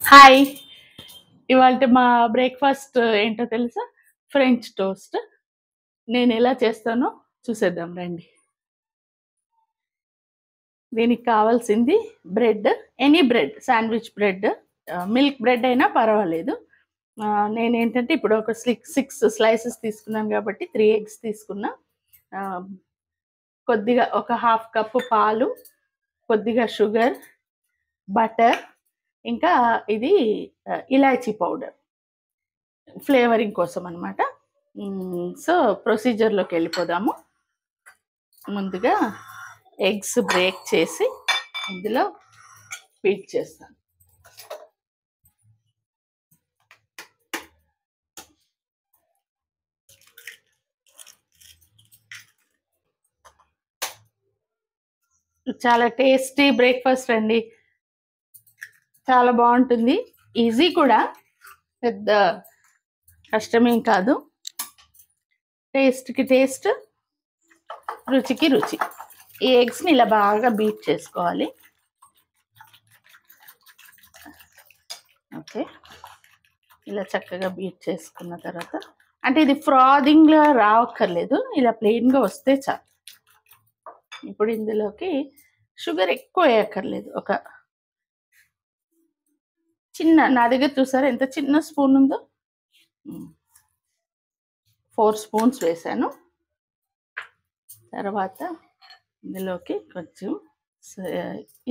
Hi! ఇవాల్టి మా breakfast ఏంటో తెలుసా? French toast. నేనెలా చేస్తానో చూసేద్దాం రండి. దీనికి కావాల్సింది bread, any bread, sandwich bread, milk bread అయినా పర్వాలేదు. నేనేంటంటే ఇప్పుడు ఒక 6 స్లైసెస్ తీసుకున్నాను కాబట్టి 3 ఎగ్స్ తీసుకున్నా. ఆహ్, కొద్దిగా ఒక హాఫ్ కప్పు పాలు, కొద్దిగా షుగర్, బటర్, ఇంకా ఇది ఇలాచీ పౌడర్. ఫ్లేవరింగ్ కోసం అనమాట. సో, ప్రొసీజర్‌లోకెళ్ళిపోదాము. ముందుగా ఎగ్స్ బ్రేక్ చేసి ఇందులో బీట్ చేస్తాను. చాలా టేస్టీ బ్రేక్‌ఫాస్ట్ అండి. చాలా బావుంటుంది. ఈజీ కూడా. పెద్ద కష్టమేం కాదు. టేస్ట్‌కి టేస్ట్, రుచికి రుచి. ఈ ఎగ్స్‌ని ఇలా బాగా బీట్ చేసుకోవాలి. ఓకే. ఇలా చక్కగా బీట్ చేసుకున్న తర్వాత అంటే ఇది ఫ్రాదింగ్‌లా రావక్కర్లేదు. ఇలా ప్లెయిన్‌గా వస్తే చాలు. ఇప్పుడు ఇందులోకి షుగర్ ఎక్కువ వేయక్కర్లేదు. ఒక చిన్న నా దగ్గర చూసారా ఎంత చిన్న స్పూన్ ఉందో? 4 స్పూన్స్ వేసాను. తర్వాత ఇందులోకి కొంచెం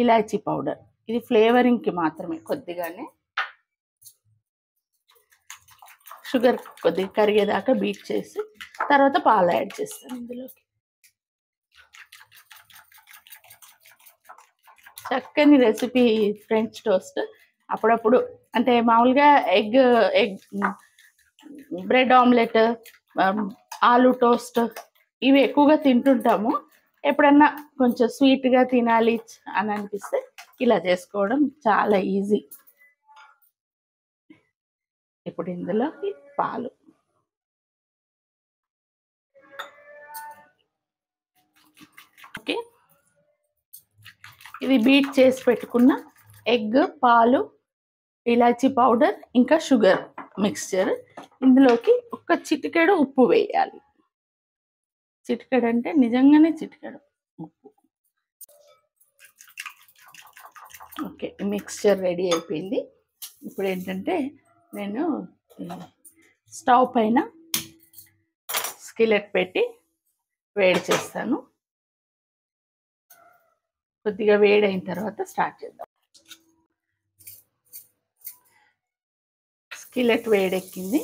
ఇలాచీ పౌడర్. ఇది ఫ్లేవరింగ్‌కి మాత్రమే కొద్దిగానే. షుగర్ కొద్దిగా కరిగేదాకా బీట్ చేసి తర్వాత పాలు యాడ్ చేస్తాను ఇందులోకి. చక్కని రెసిపీ ఫ్రెంచ్ టోస్ట్. అప్పుడప్పుడు అంటే మామూలుగా ఎగ్ బ్రెడ్ ఆమ్లెట్, ఆలు టోస్ట్ ఇవి ఎక్కువగా తింటుంటాము. ఎప్పుడన్నా కొంచెం స్వీట్‌గా తినాలి అని అనిపిస్తే ఇలా చేసుకోవడం చాలా ఈజీ. ఇప్పుడు ఇందులోకి పాలు. ఓకే. ఇది బీట్ చేసి పెట్టుకున్న ఎగ్, పాలు, ఇలాచీ పౌడర్, ఇంకా షుగర్ మిక్స్చర్. ఇందులోకి ఒక చిటికెడు ఉప్పు వేయాలి. చిటికెడు అంటే నిజంగానే చిటికెడు ఉప్పు. ఓకే. మిక్స్చర్ రెడీ అయిపోయింది. ఇప్పుడు ఏంటంటే నేను స్టవ్ పైన స్కిలెట్ పెట్టి వేడి చేస్తాను. కొద్దిగా వేడైన తర్వాత స్టార్ట్ చేద్దాం. స్కిలెట్ వేడెక్కింది.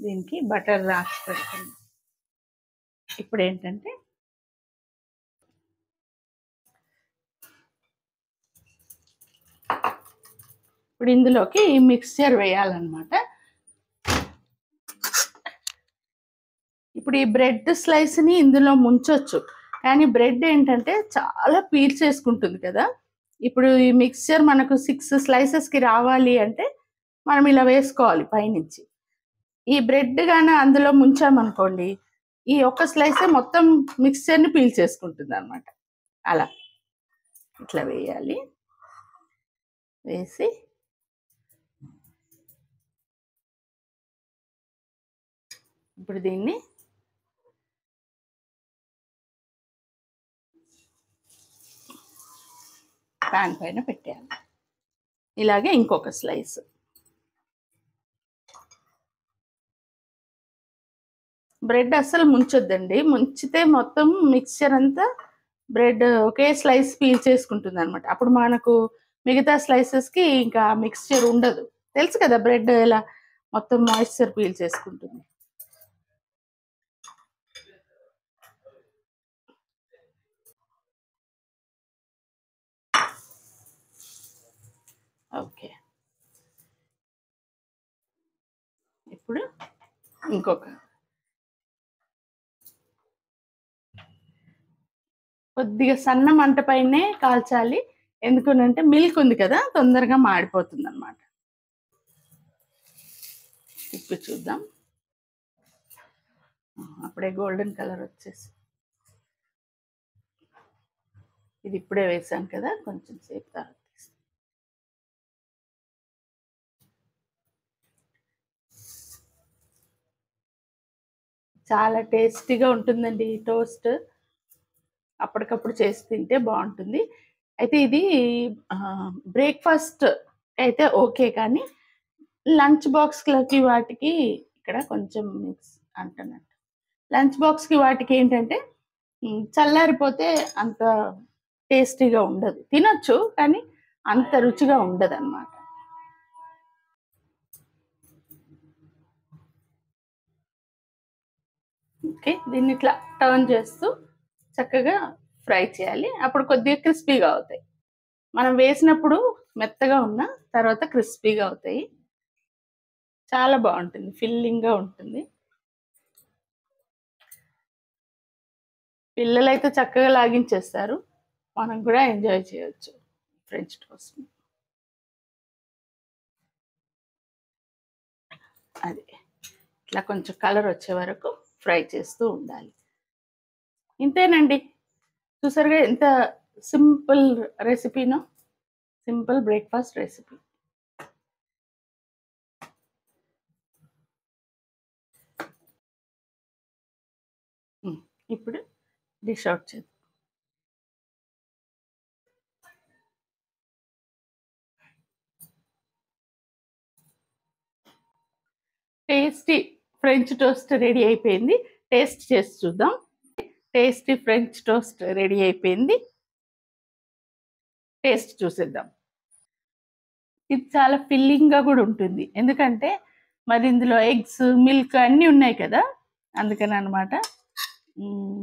దీనికి బటర్ రాసి పెడుతుంది. ఇప్పుడు ఏంటంటే ఇప్పుడు ఇందులోకి ఈ మిక్స్చర్ వేయాలన్నమాట. ఇప్పుడు ఈ బ్రెడ్ స్లైస్ని ఇందులో ముంచొచ్చు, కానీ బ్రెడ్ ఏంటంటే చాలా పీల్చేసుకుంటుంది కదా. ఇప్పుడు ఈ మిక్స్చర్ మనకు 6 స్లైసెస్కి రావాలి అంటే మనం ఇలా వేసుకోవాలి పైనుంచి. ఈ బ్రెడ్ కానీ అందులో ముంచామనుకోండి, ఈ ఒక్క స్లైసే మొత్తం మిక్స్చర్ని పీల్చేసుకుంటుంది అనమాట. అలా ఇట్లా వేయాలి. వేసి ఇప్పుడు దీన్ని ప్యాన్ పైన పెట్టేయాలి. ఇలాగే ఇంకొక స్లైస్. బ్రెడ్ అస్సలు ముంచొద్దండి. ముంచితే మొత్తం మిక్స్చర్ అంతా బ్రెడ్ ఒకే స్లైస్ పీల్చేసుకుంటుంది అనమాట. అప్పుడు మనకు మిగతా స్లైసెస్కి ఇంకా మిక్స్చర్ ఉండదు. తెలుసు కదా బ్రెడ్ ఎలా మొత్తం మాయిశ్చర్ పీల్చేసుకుంటుంది. ఓకే. ఇప్పుడు ఇంకొక కొద్దిగా సన్న మంట పైనే కాల్చాలి. ఎందుకనంటే మిల్క్ ఉంది కదా, తొందరగా మాడిపోతుంది అనమాట. తిప్పి చూద్దాం. అప్పుడే గోల్డెన్ కలర్ వచ్చేసి ఇది ఇప్పుడే వేసాను కదా, కొంచెం సేపు తర్వాత తీస్తాను. చాలా టేస్టీగా ఉంటుందండి ఈ టోస్ట్. అప్పటికప్పుడు చేసి తింటే బాగుంటుంది. అయితే ఇది బ్రేక్ఫాస్ట్ అయితే ఓకే, కానీ లంచ్ బాక్స్‌లకి వాటికి ఇక్కడ కొంచెం మిక్స్ అంటున్నట్టు. లంచ్ బాక్స్‌కి వాటికి ఏంటంటే చల్లారిపోతే అంత టేస్టీగా ఉండదు. తినొచ్చు కానీ అంత రుచిగా ఉండదన్నమాట. ఓకే. దీన్ని ఇట్లా టర్న్ చేస్తూ చక్కగా ఫ్రై చేయాలి. అప్పుడు కొద్దిగా క్రిస్పీగా అవుతాయి. మనం వేసినప్పుడు మెత్తగా ఉన్న తర్వాత క్రిస్పీగా అవుతాయి. చాలా బాగుంటుంది, ఫిల్లింగ్‌గా ఉంటుంది. పిల్లలైతే చక్కగా లాగించేస్తారు. మనం కూడా ఎంజాయ్ చేయొచ్చు ఫ్రెంచ్ టోస్ట్‌ని. అది ఇట్లా కొంచెం కలర్ వచ్చే వరకు ఫ్రై చేస్తూ ఉండాలి. ఇంతేనండి. చూసారుగా ఎంత సింపుల్ రెసిపీనో. Simple breakfast recipe. ఇప్పుడు డిష్ అవుట్ చేద్దాం. టేస్టీ ఫ్రెంచ్ టోస్ట్ రెడీ అయిపోయింది. టేస్ట్ చేసి చూద్దాం. టేస్టీ ఫ్రెంచ్ టోస్ట్ రెడీ అయిపోయింది. టేస్ట్ చూసేద్దాం. ఇది చాలా ఫిల్లింగ్‌గా కూడా ఉంటుంది. ఎందుకంటే మరి ఇందులో ఎగ్స్, మిల్క్ అన్నీ ఉన్నాయి కదా! అందుకని అన్నమాట. హ్మ్.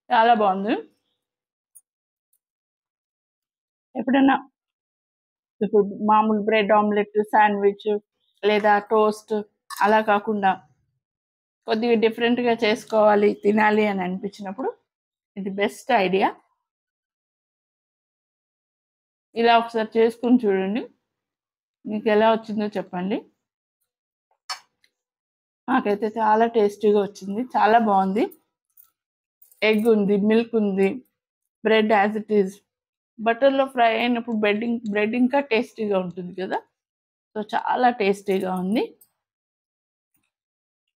చాలా బాగుంది. ఎప్పుడైనా ఇప్పుడు మామూలు బ్రెడ్ ఆమ్లెట్, శాండ్‌విచ్ లేదా టోస్ట్ అలా కాకుండా కొద్దిగా డిఫరెంట్‌గా చేసుకోవాలి, తినాలి అని అనిపించినప్పుడు ఇది బెస్ట్ ఐడియా. ఇలా ఒకసారి చేసుకొని చూడండి. మీకు ఎలా వచ్చిందో చెప్పండి. నాకైతే చాలా టేస్టీగా వచ్చింది. చాలా బాగుంది. ఎగ్ ఉంది, మిల్క్ ఉంది, బ్రెడ్ యాజ్ ఇట్ ఈజ్. బటర్‌లో ఫ్రై అయినప్పుడు బ్రెడ్ ఇంకా టేస్టీగా ఉంటుంది కదా! సో, చాలా టేస్టీగా ఉంది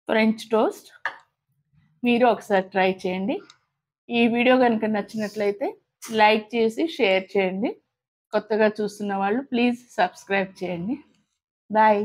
ఫ్రెంచ్ టోస్ట్. మీరు ఒకసారి ట్రై చేయండి. ఈ వీడియో కనుక నచ్చినట్లయితే లైక్ చేసి షేర్ చేయండి. కొత్తగా చూస్తున్న వాళ్ళు ప్లీజ్ సబ్స్క్రైబ్ చేయండి. బాయ్.